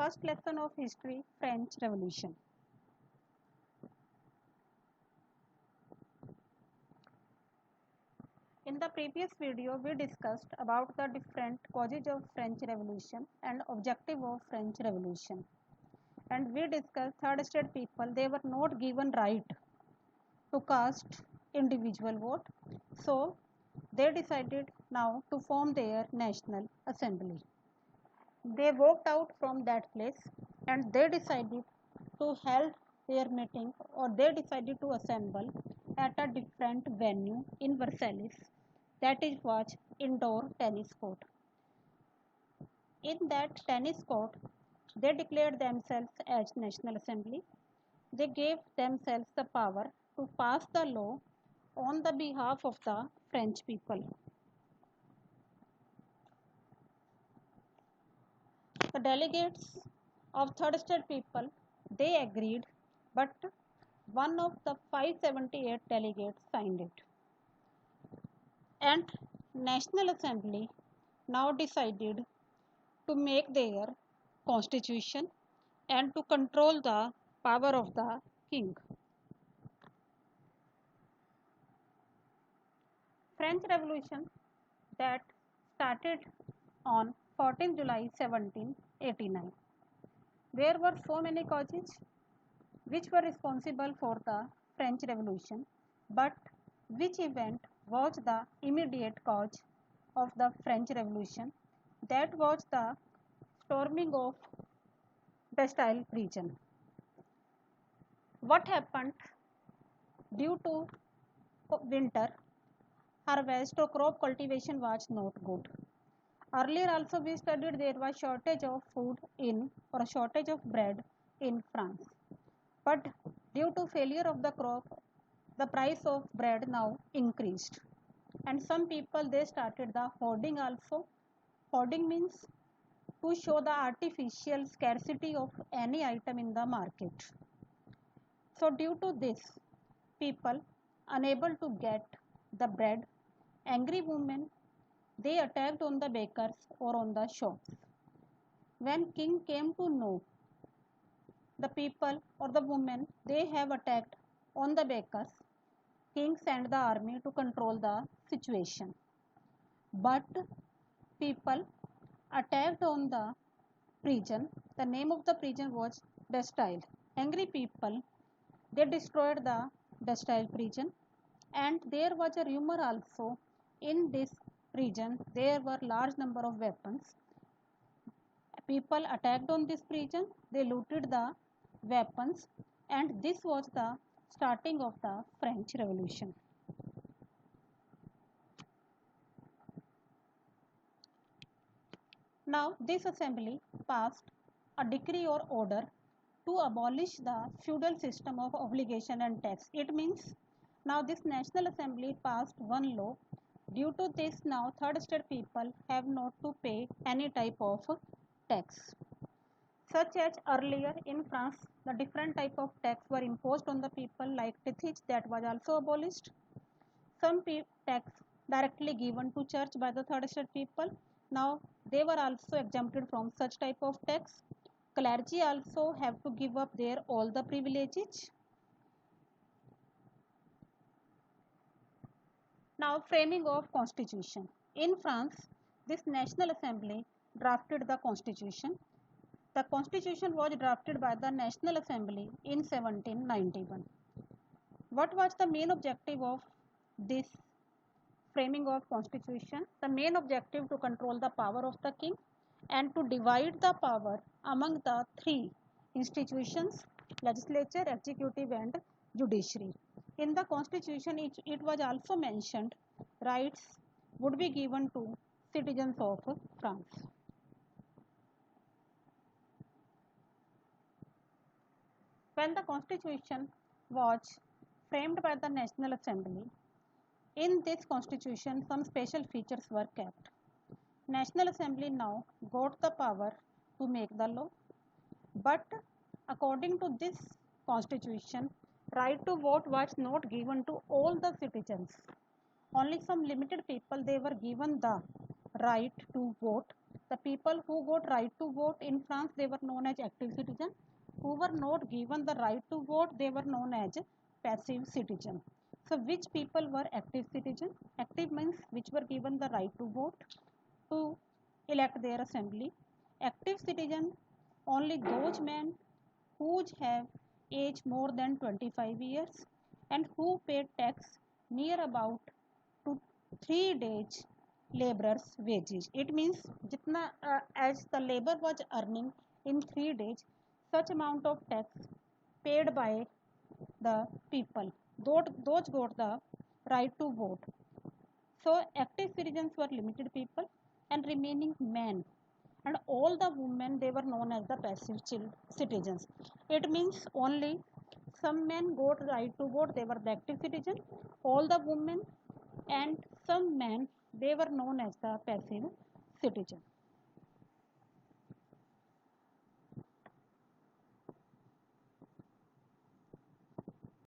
first lesson of history, French Revolution. In the previous video, we discussed about the different causes of French Revolution and objective of French Revolution. And we discussed third state people, they were not given right to cast individual vote. So they decided now to form their National Assembly. They walked out from that place and they decided to hold their meeting, or they decided to assemble at a different venue in Versailles, that is was indoor tennis court. In that tennis court, they declared themselves as National Assembly. They gave themselves the power to pass the law on the behalf of the French people. The delegates of third state people, they agreed, but one of the 578 delegates signed it. And National Assembly now decided to make their constitution and to control the power of the king. French Revolution that started on 14 July 1789. There were so many causes which were responsible for the French Revolution, but which event was the immediate cause of the French Revolution? That was the storming of Bastille prison. What happened? Due to winter, harvest or crop cultivation was not good. Earlier also we studied there was shortage of food in, or a shortage of bread in France. But due to failure of the crop, the price of bread now increased. And some people, they started the hoarding also. Hoarding means to show the artificial scarcity of any item in the market. So due to this, people unable to get the bread, angry women, they attacked on the bakers or on the shops. When king came to know the people or the women, they have attacked on the bakers, king sent the army to control the situation. But people attacked on the prison. The name of the prison was Bastille. Angry people, they destroyed the Bastille prison, and there was a rumor also in this prison there were large number of weapons. People attacked on this prison, they looted the weapons, and this was the starting of the French Revolution. Now this assembly passed a decree or order to abolish the feudal system of obligation and tax. It means now this National Assembly passed one law. Due to this, now third state people have not to pay any type of tax. Such as earlier in France, the different type of tax were imposed on the people, like tithes, that was also abolished. Some tax directly given to church by the third state people, now they were also exempted from such type of tax. Clergy also have to give up their all the privileges. Now framing of constitution. In France, this National Assembly drafted the constitution. The constitution was drafted by the National Assembly in 1791. What was the main objective of this framing of constitution? The main objective to control the power of the king and to divide the power among the three institutions: legislature, executive and judiciary. In the constitution, it was also mentioned rights would be given to citizens of France. When the constitution was framed by the National Assembly, in this constitution some special features were kept. National Assembly now got the power to make the law, but according to this constitution, right to vote was not given to all the citizens. Only some limited people, they were given the right to vote. The people who got right to vote in France, they were known as active citizen. Who were not given the right to vote, they were known as passive citizen. So which people were active citizen? Active means which were given the right to vote to elect their assembly. Active citizen, only those men who have age more than 25 years and who paid tax near about to 3 days laborers wages. It means jitna as the labor was earning in 3 days, such amount of tax paid by the people, those got the right to vote. So active citizens were limited people and remaining men, and all the women, they were known as the passive citizens. It means only some men got right to vote, they were the active citizen. All the women and some men, they were known as the passive citizen.